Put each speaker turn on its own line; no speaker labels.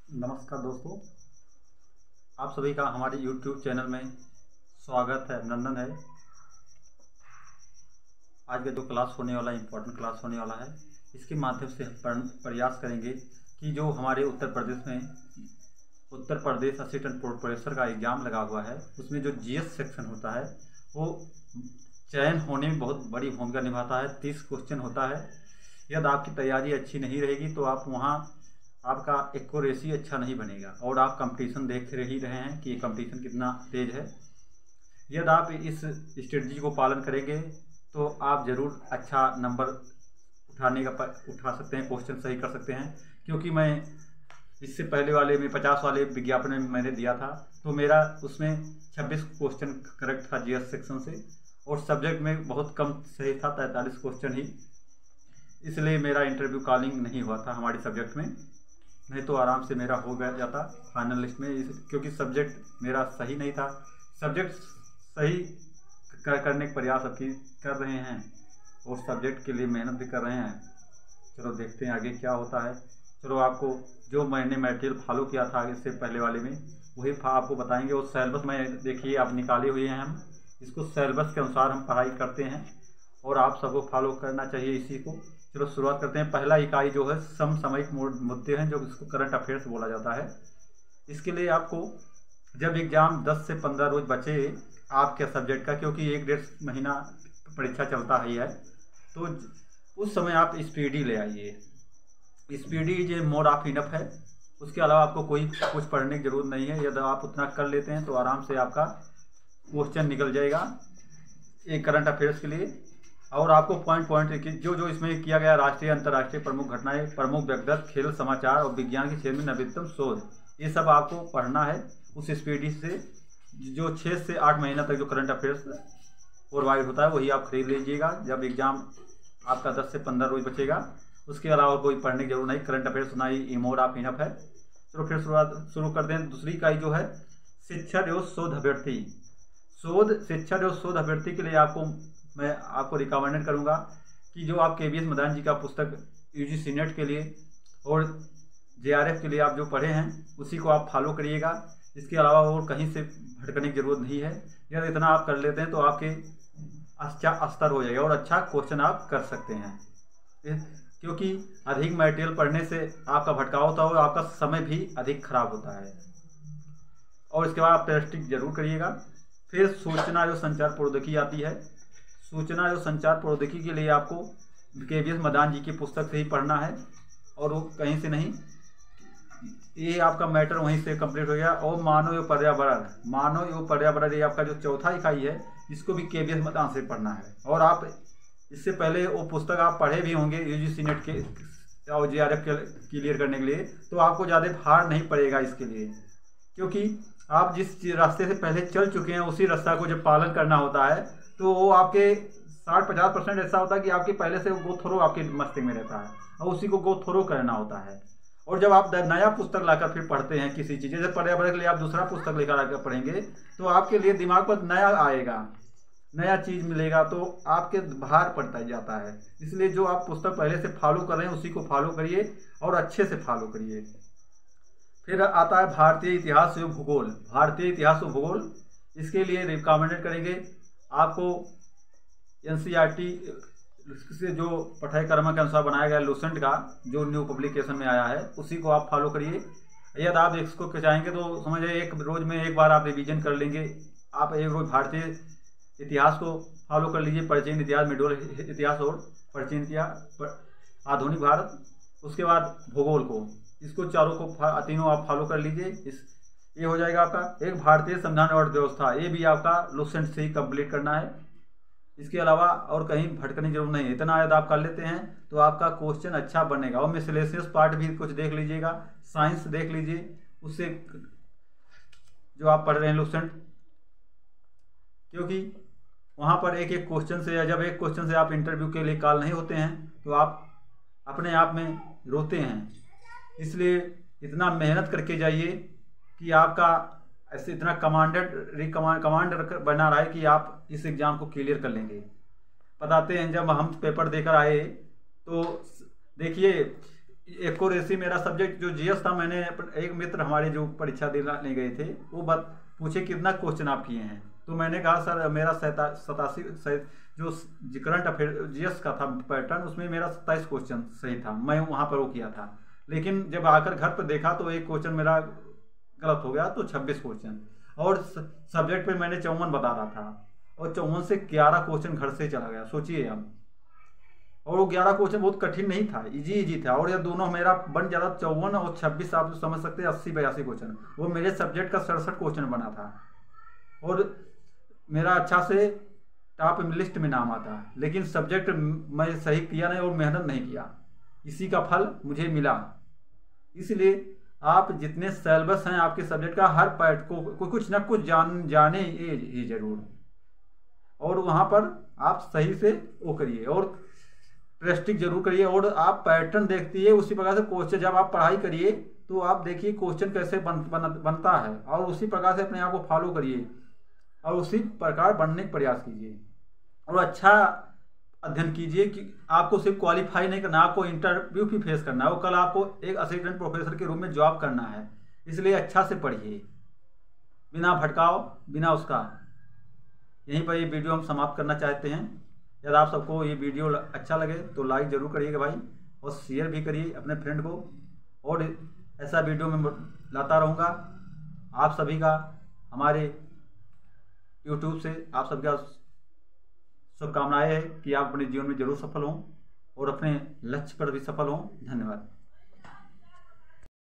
नमस्कार दोस्तों, आप सभी का हमारे YouTube चैनल में स्वागत है, अभिनंदन है। आज का जो क्लास होने वाला है, इम्पोर्टेंट क्लास होने वाला है। इसके माध्यम से हम प्रयास करेंगे कि जो हमारे उत्तर प्रदेश असिस्टेंट प्रोफेसर का एग्ज़ाम लगा हुआ है, उसमें जो GS सेक्शन होता है वो चयन होने में बहुत बड़ी भूमिका निभाता है। 30 क्वेश्चन होता है। यदि आपकी तैयारी अच्छी नहीं रहेगी तो आप वहाँ आपका एक्यूरेसी अच्छा नहीं बनेगा और आप कंपटीशन देख ही रहे हैं कि कंपटीशन कितना तेज है। यदि आप इस स्ट्रेटजी को पालन करेंगे तो आप ज़रूर अच्छा नंबर उठा सकते हैं, क्वेश्चन सही कर सकते हैं। क्योंकि मैं इससे पहले वाले में 50 वाले विज्ञापन में मैंने दिया था तो मेरा उसमें 26 क्वेश्चन करेक्ट था GS सेक्शन से, और सब्जेक्ट में बहुत कम सही था, 43 क्वेश्चन ही। इसलिए मेरा इंटरव्यू कॉलिंग नहीं हुआ था हमारे सब्जेक्ट में, नहीं तो आराम से मेरा हो गया जाता फाइनल लिस्ट में। क्योंकि सब्जेक्ट मेरा सही नहीं था। सब्जेक्ट सही करने का प्रयास अभी कर रहे हैं और सब्जेक्ट के लिए मेहनत भी कर रहे हैं। चलो देखते हैं आगे क्या होता है। चलो आपको जो मैंने मटेरियल फॉलो किया था इससे पहले वाले में वही आपको बताएंगे। और सिलेबस में देखिए आप निकाले हुए हैं, हम इसको सिलेबस के अनुसार हम पढ़ाई करते हैं और आप सबको फॉलो करना चाहिए इसी को। चलो शुरुआत करते हैं। पहला इकाई जो है समसामयिक मुद्दे हैं, जो इसको करंट अफेयर्स बोला जाता है। इसके लिए आपको जब एग्ज़ाम 10 से 15 रोज बचे आपके सब्जेक्ट का, क्योंकि 1-1.5 महीना परीक्षा चलता ही है, तो उस समय आप स्पीडी ले आइए। स्पीडी जो मोड ऑफ इनफ है, उसके अलावा आपको कोई कुछ पढ़ने की जरूरत नहीं है। यदि आप उतना कर लेते हैं तो आराम से आपका क्वेश्चन निकल जाएगा एक करंट अफेयर्स के लिए। और आपको पॉइंट जो इसमें किया गया, राष्ट्रीय अंतर्राष्ट्रीय प्रमुख घटनाएं, प्रमुख व्यक्तिगत, खेल समाचार और विज्ञान के क्षेत्र में नवीनतम शोध, ये सब आपको पढ़ना है उस स्पीडी से। जो 6 से 8 महीना तक जो करंट अफेयर्स प्रोवाइड होता है वही आप खरीद लीजिएगा जब एग्ज़ाम आपका 10 से 15 रोज बचेगा। उसके अलावा कोई पढ़ने की जरूरत नहीं। करंट अफेयर्स सुना ही मोड ऑफ इनफ है। चलो फिर शुरू कर दें। दूसरी इकाई जो है शिक्षक एवं शोध अभ्यर्थी। शिक्षक एवं शोध अभ्यर्थी के लिए मैं आपको रिकमेंड करूंगा कि जो आप KVS मदान जी का पुस्तक UGC नेट के लिए और JRF के लिए आप जो पढ़े हैं उसी को आप फॉलो करिएगा। इसके अलावा और कहीं से भटकने की जरूरत नहीं है। यदि इतना आप कर लेते हैं तो आपके अच्छा स्तर हो जाएगा और अच्छा क्वेश्चन आप कर सकते हैं। क्योंकि अधिक मटेरियल पढ़ने से आपका भटकाव होता है और आपका समय भी अधिक खराब होता है। और इसके बाद आप प्रैक्टिस जरूर करिएगा। फिर सूचना एवं संचार प्रौद्योगिकी आती है। सूचना एवं संचार प्रौद्योगिकी के लिए आपको KVS मदान जी की पुस्तक से ही पढ़ना है और वो कहीं से नहीं। ये आपका मैटर वहीं से कंप्लीट हो गया। और मानव एवं पर्यावरण ये आपका जो चौथा इकाई है, इसको भी KVS मदान से पढ़ना है। और आप इससे पहले वो पुस्तक आप पढ़े भी होंगे UGC नेट के और JRF के क्लियर करने के लिए, तो आपको ज़्यादा भार नहीं पड़ेगा इसके लिए। क्योंकि आप जिस रास्ते से पहले चल चुके हैं उसी रास्ता को जब पालन करना होता है तो वो आपके 60-50% ऐसा होता है कि आपके पहले से गो थ्रो आपके मस्तिष्क में रहता है और उसी को गो थ्रो करना होता है। और जब आप नया पुस्तक लाकर फिर पढ़ते हैं किसी चीज़, जैसे पर्यावरण के लिए आप दूसरा पुस्तक लेकर आकर पढ़ेंगे तो आपके लिए दिमाग पर नया आएगा, नया चीज़ मिलेगा, तो आपके भार पड़ता जाता है। इसलिए जो आप पुस्तक पहले से फॉलो कर रहे हैं उसी को फॉलो करिए और अच्छे से फॉलो करिए। फिर आता है भारतीय इतिहास एवं भूगोल। भारतीय इतिहास और भूगोल, इसके लिए रिकमेंडेड करेंगे आपको NCERT से जो पाठ्यक्रम के अनुसार बनाया गया लूसेंट का जो न्यू पब्लिकेशन में आया है उसी को आप फॉलो करिए। यदि आप इसको चाहेंगे तो समझिए एक रोज में एक बार आप रिवीजन कर लेंगे। आप एक रोज भारतीय इतिहास को फॉलो कर लीजिए, प्राचीन इतिहास, मिडोल इतिहास और प्राचीन इतिहास, आधुनिक भारत। उसके बाद भूगोल को, इसको तीनों आप फॉलो कर लीजिए। ये हो जाएगा आपका। एक भारतीय संविधान और अर्थव्यवस्था, ये भी आपका लूसेंट से ही कंप्लीट करना है। इसके अलावा और कहीं भटकने की जरूरत नहीं है। इतना यदि आप कर लेते हैं तो आपका क्वेश्चन अच्छा बनेगा। और मिसलेनियस पार्ट भी कुछ देख लीजिएगा, साइंस देख लीजिए, उससे जो आप पढ़ रहे हैं लूसेंट, क्योंकि वहाँ पर एक एक क्वेश्चन से, या जब एक क्वेश्चन से आप इंटरव्यू के लिए कॉल नहीं होते हैं तो आप अपने आप में रोते हैं। इसलिए इतना मेहनत करके जाइए कि आपका ऐसे इतना कमांड बना रहा है कि आप इस एग्ज़ाम को क्लियर कर लेंगे। बताते हैं जब हम पेपर देकर आए तो देखिए एक्यूरेसी मेरा सब्जेक्ट जो जीएस था, मैंने एक मित्र हमारे जो परीक्षा देने गए थे वो बात पूछे कितना क्वेश्चन आप किए हैं, तो मैंने कहा सर मेरा 87 जो करंट अफेयर जीएस का था पैटर्न, उसमें मेरा 27 क्वेश्चन सही था, मैं वहाँ पर वो किया था। लेकिन जब आकर घर पर देखा तो एक क्वेश्चन मेरा गलत हो गया, तो 26 क्वेश्चन, और सब्जेक्ट पे मैंने 54 बता रहा था, और 54 से 11 क्वेश्चन घर से चला गया, सोचिए आप। और वो 11 क्वेश्चन बहुत कठिन नहीं था, इजी था, और ये दोनों मेरा बन जाता 54 और 26, आप तो समझ सकते हैं 80-82 क्वेश्चन, वो मेरे सब्जेक्ट का 67 क्वेश्चन बना था, और मेरा अच्छा से टॉप लिस्ट में नाम आता। लेकिन सब्जेक्ट मैं सही किया नहीं और मेहनत नहीं किया, इसी का फल मुझे मिला। इसलिए आप जितने सिलेबस हैं आपके सब्जेक्ट का, हर पार्ट को कुछ ना कुछ जाने ही जरूर, और वहाँ पर आप सही से वो करिए और प्रैक्टिस जरूर करिए, और आप पैटर्न देखती है उसी प्रकार से क्वेश्चन जब आप पढ़ाई करिए तो आप देखिए क्वेश्चन कैसे बनता है, और उसी प्रकार से अपने आप को फॉलो करिए और उसी प्रकार बनने का प्रयास कीजिए, और अच्छा अध्ययन कीजिए कि आपको सिर्फ क्वालिफाई नहीं करना, आपको इंटरव्यू भी फेस करना है, और कल आपको एक असिस्टेंट प्रोफेसर के रूप में जॉब करना है। इसलिए अच्छा से पढ़िए, बिना भटकाव, बिना उसका। यहीं पर ये वीडियो हम समाप्त करना चाहते हैं। यदि आप सबको ये वीडियो अच्छा लगे तो लाइक ज़रूर करिएगा भाई, और शेयर भी करिए अपने फ्रेंड को, और ऐसा वीडियो मैं लाता रहूँगा। आप सभी का हमारे यूट्यूब से आप सबका शुभकामनाएं है कि आप अपने जीवन में जरूर सफल हों और अपने लक्ष्य पर भी सफल हों। धन्यवाद।